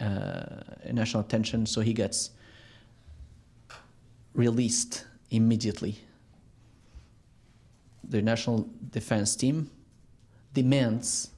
national attention, so he gets released immediately. The national defense team demands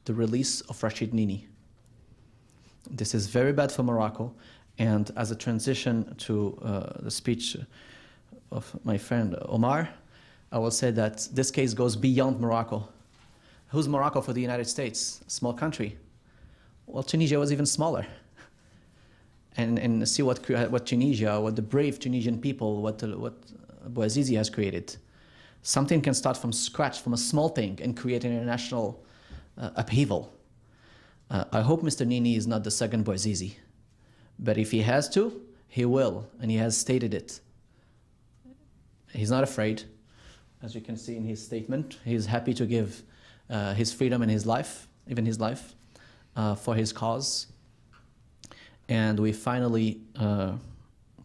the release of Rashid NINI. This is very bad for Morocco, and as a transition to the speech of my friend Omar, I will say that this case goes beyond Morocco. Who's Morocco for the United States? A small country. Well, Tunisia was even smaller. And see what Tunisia, what the brave Tunisian people, what Bouazizi has created. Something can start from scratch, from a small thing, and create an international upheaval. I hope Mr. NINI is not the second Bouazizi. But if he has to, he will, and he has stated it. He's not afraid. As you can see in his statement, he's happy to give his freedom and his life, even his life, for his cause. And we finally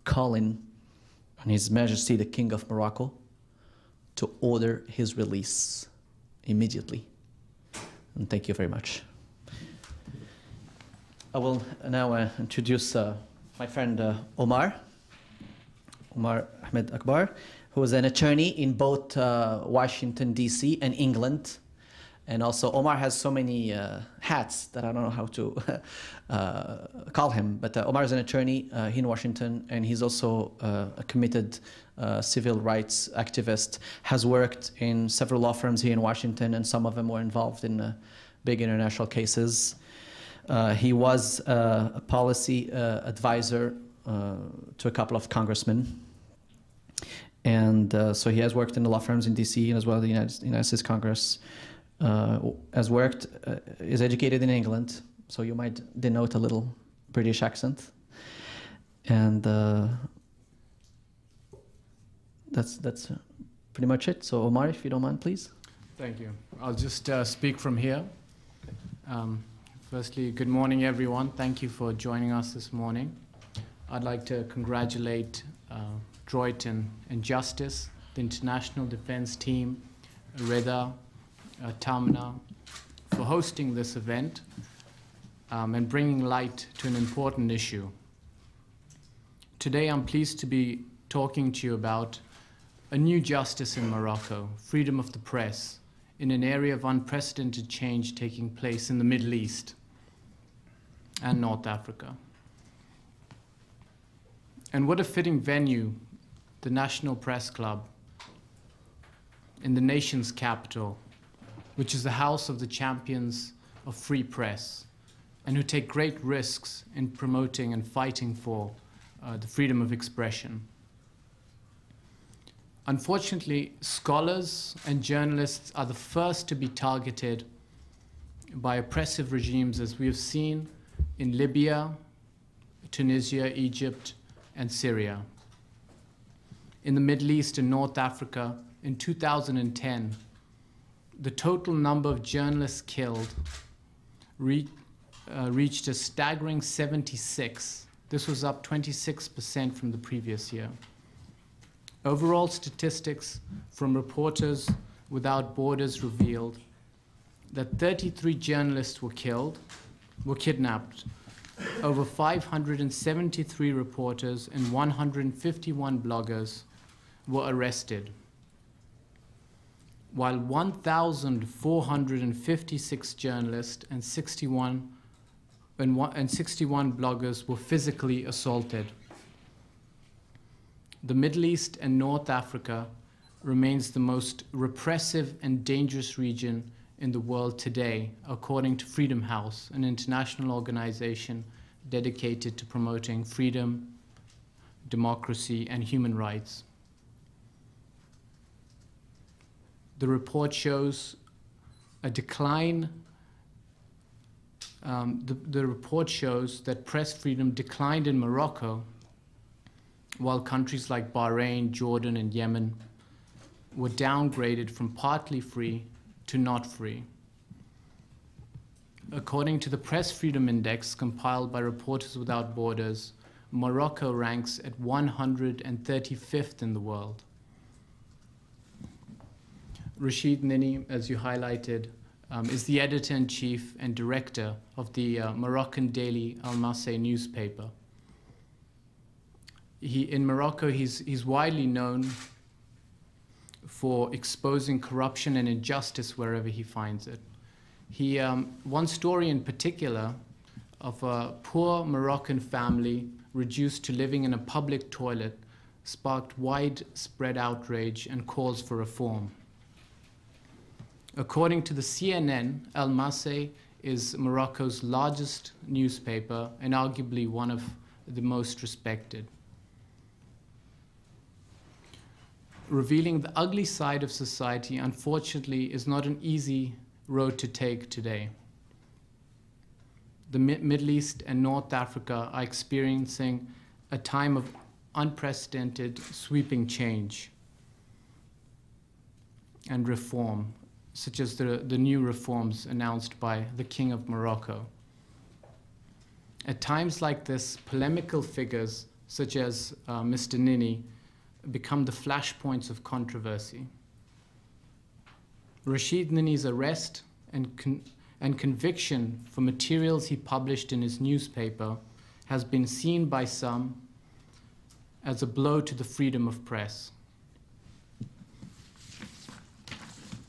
call in on His Majesty the King of Morocco to order his release immediately. And thank you very much. I will now introduce my friend Omar Ahmed Akbar, who is an attorney in both Washington, D.C. and England. And also, Omar has so many hats that I don't know how to call him. But Omar is an attorney in Washington, and he's also a committed civil rights activist, has worked in several law firms here in Washington, and some of them were involved in big international cases. He was a policy advisor to a couple of congressmen. And so he has worked in the law firms in D.C. and as well the United States Congress. Has worked, is educated in England, so you might denote a little British accent. And that's pretty much it. So Omar, if you don't mind, please. Thank you. I'll just speak from here. Firstly, good morning, everyone. Thank you for joining us this morning. I'd like to congratulate Deloitte and Justice, the International Defense Team, REDA, Tamna, for hosting this event and bringing light to an important issue. Today I'm pleased to be talking to you about a new justice in Morocco, freedom of the press, in an area of unprecedented change taking place in the Middle East and North Africa. And what a fitting venue, the National Press Club in the nation's capital, which is the house of the champions of free press and who take great risks in promoting and fighting for the freedom of expression. Unfortunately, scholars and journalists are the first to be targeted by oppressive regimes, as we have seen in Libya, Tunisia, Egypt, and Syria. In the Middle East and North Africa, in 2010, the total number of journalists killed reached a staggering 76. This was up 26% from the previous year. Overall statistics from Reporters Without Borders revealed that 33 journalists were kidnapped, over 573 reporters and 151 bloggers were arrested, while 1,456 journalists and 61 bloggers were physically assaulted. The Middle East and North Africa remains the most repressive and dangerous region in the world today, according to Freedom House, an international organization dedicated to promoting freedom, democracy, and human rights. The report shows a decline. The report shows that press freedom declined in Morocco, while countries like Bahrain, Jordan, and Yemen were downgraded from partly free to not free. According to the Press Freedom Index compiled by Reporters Without Borders, Morocco ranks at 135th in the world. Rashid NINI, as you highlighted, is the editor-in-chief and director of the Moroccan daily Al Masay newspaper. In Morocco, he's widely known for exposing corruption and injustice wherever he finds it. One story in particular of a poor Moroccan family reduced to living in a public toilet sparked widespread outrage and calls for reform. According to the CNN, Al Masay is Morocco's largest newspaper and arguably one of the most respected. Revealing the ugly side of society, unfortunately, is not an easy road to take today. The Middle East and North Africa are experiencing a time of unprecedented sweeping change and reform, such as the new reforms announced by the King of Morocco. At times like this, polemical figures such as Mr. NINI become the flashpoints of controversy. Rashid NINI's arrest and conviction for materials he published in his newspaper has been seen by some as a blow to the freedom of press.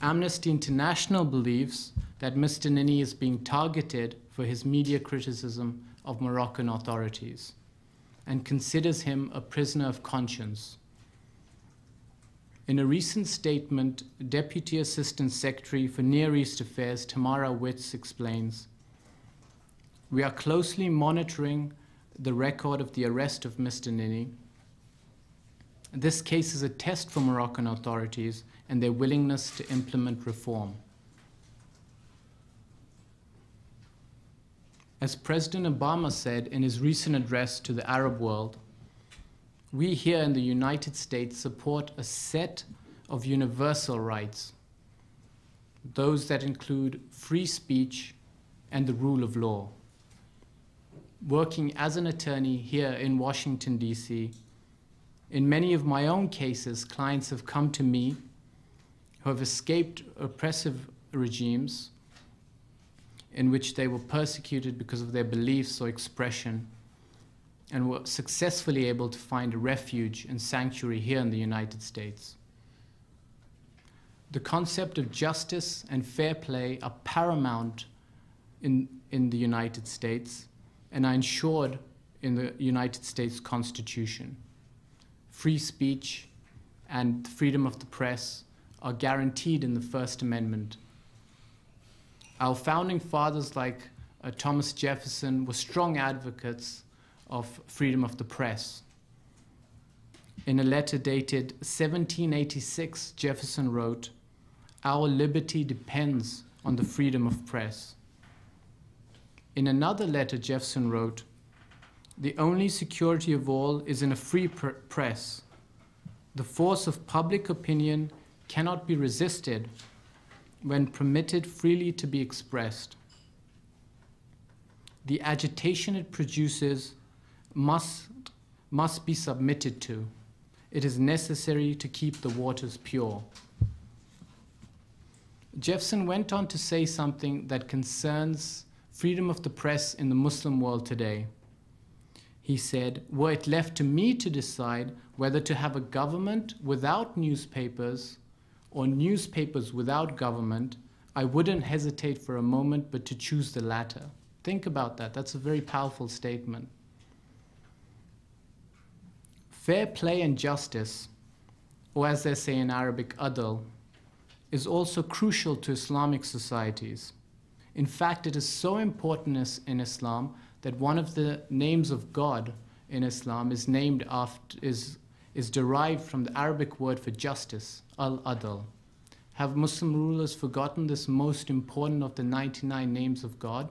Amnesty International believes that Mr. NINI is being targeted for his media criticism of Moroccan authorities and considers him a prisoner of conscience. In a recent statement, Deputy Assistant Secretary for Near East Affairs Tamara Witz explains, "We are closely monitoring the record of the arrest of Mr. NINI. This case is a test for Moroccan authorities and their willingness to implement reform." As President Obama said in his recent address to the Arab world, we here in the United States support a set of universal rights, those that include free speech and the rule of law. Working as an attorney here in Washington, D.C., in many of my own cases, clients have come to me who have escaped oppressive regimes in which they were persecuted because of their beliefs or expression and were successfully able to find a refuge and sanctuary here in the United States. The concept of justice and fair play are paramount in the United States and are ensured in the United States Constitution. Free speech and freedom of the press are guaranteed in the First Amendment. Our founding fathers like Thomas Jefferson were strong advocates of freedom of the press. In a letter dated 1786, Jefferson wrote, "Our liberty depends on the freedom of press." In another letter, Jefferson wrote, "The only security of all is in a free press. The force of public opinion cannot be resisted when permitted freely to be expressed. The agitation it produces must be submitted to. It is necessary to keep the waters pure." Jefferson went on to say something that concerns freedom of the press in the Muslim world today. He said, "Were it left to me to decide whether to have a government without newspapers or newspapers without government, I wouldn't hesitate for a moment but to choose the latter." Think about that. That's a very powerful statement. Fair play and justice, or as they say in Arabic, adl, is also crucial to Islamic societies. In fact, it is so important in Islam that one of the names of God in Islam is derived from the Arabic word for justice, al-adl. Have Muslim rulers forgotten this most important of the 99 names of God?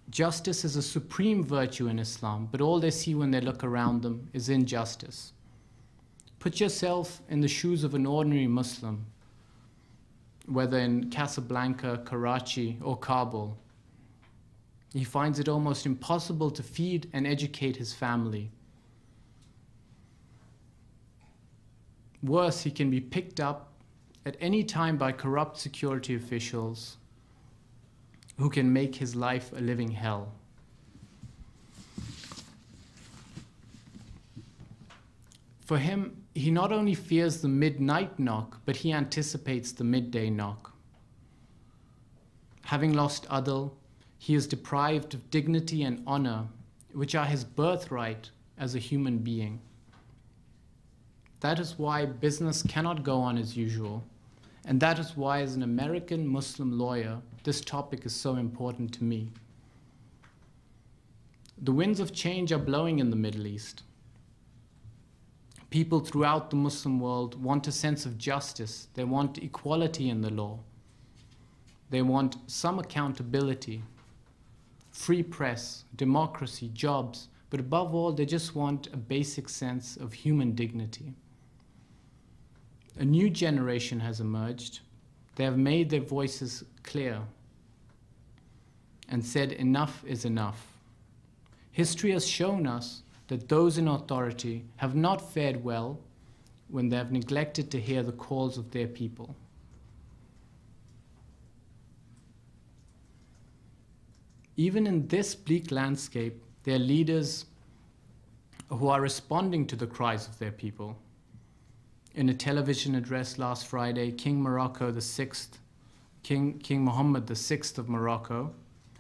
Justice is a supreme virtue in Islam, but all they see when they look around them is injustice. Put yourself in the shoes of an ordinary Muslim, whether in Casablanca, Karachi, or Kabul. He finds it almost impossible to feed and educate his family. Worse, he can be picked up at any time by corrupt security officials who can make his life a living hell. For him, he not only fears the midnight knock, but he anticipates the midday knock. Having lost Adil, he is deprived of dignity and honor, which are his birthright as a human being. That is why business cannot go on as usual, and that is why, as an American Muslim lawyer, this topic is so important to me. The winds of change are blowing in the Middle East. People throughout the Muslim world want a sense of justice. They want equality in the law. They want some accountability, free press, democracy, jobs, but above all, they just want a basic sense of human dignity. A new generation has emerged. They have made their voices clear and said enough is enough. History has shown us that those in authority have not fared well when they have neglected to hear the calls of their people. Even in this bleak landscape, there are leaders who are responding to the cries of their people. In a television address last Friday, King Mohammed VI of Morocco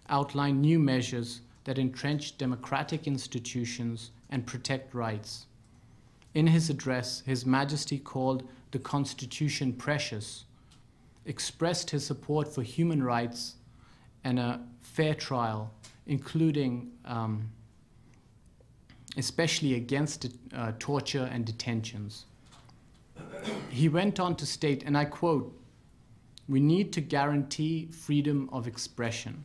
outlined new measures that entrench democratic institutions and protect rights. In his address, His Majesty called the Constitution precious, expressed his support for human rights and a fair trial, including especially against torture and detentions. He went on to state, and I quote, "We need to guarantee freedom of expression.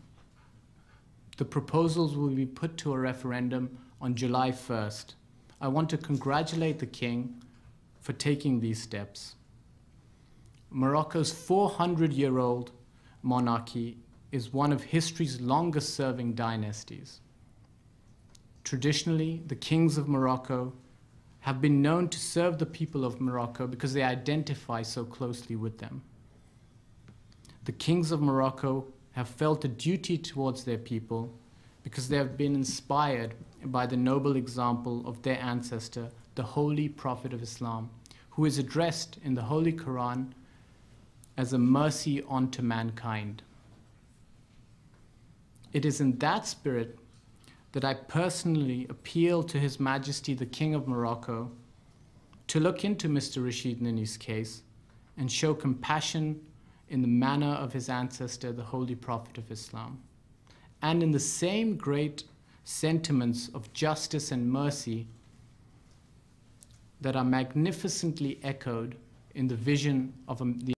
The proposals will be put to a referendum on July 1st. I want to congratulate the King for taking these steps." Morocco's 400-year-old monarchy is one of history's longest-serving dynasties. Traditionally, the kings of Morocco have been known to serve the people of Morocco because they identify so closely with them. The kings of Morocco have felt a duty towards their people because they have been inspired by the noble example of their ancestor, the Holy Prophet of Islam, who is addressed in the Holy Quran as a mercy unto mankind. It is in that spirit that I personally appeal to His Majesty the King of Morocco to look into Mr. Rashid NINI's case and show compassion in the manner of his ancestor, the Holy Prophet of Islam, and in the same great sentiments of justice and mercy that are magnificently echoed in the vision of the